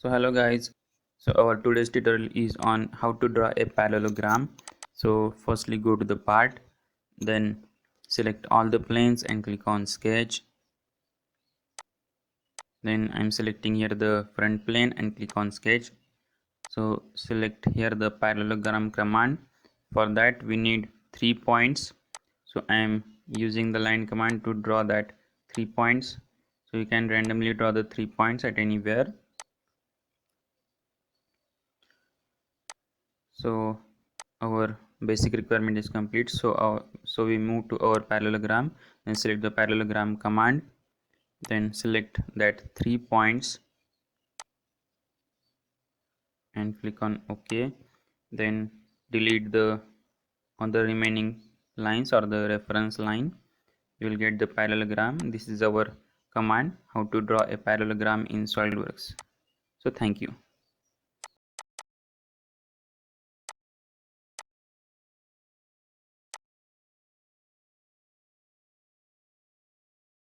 So hello guys, so our today's tutorial is on how to draw a parallelogram. So firstly go to the part, then select all the planes and click on sketch. Then I'm selecting here the front plane and click on sketch. So select here the parallelogram command. For that we need 3 points. So I'm using the line command to draw that 3 points. So you can randomly draw the 3 points at anywhere. So our basic requirement is complete. So we move to our parallelogram and select the parallelogram command, then select that 3 points and click on OK. Then delete the other remaining lines or the reference line. You will get the parallelogram. This is our command how to draw a parallelogram in Solidworks. So thank you.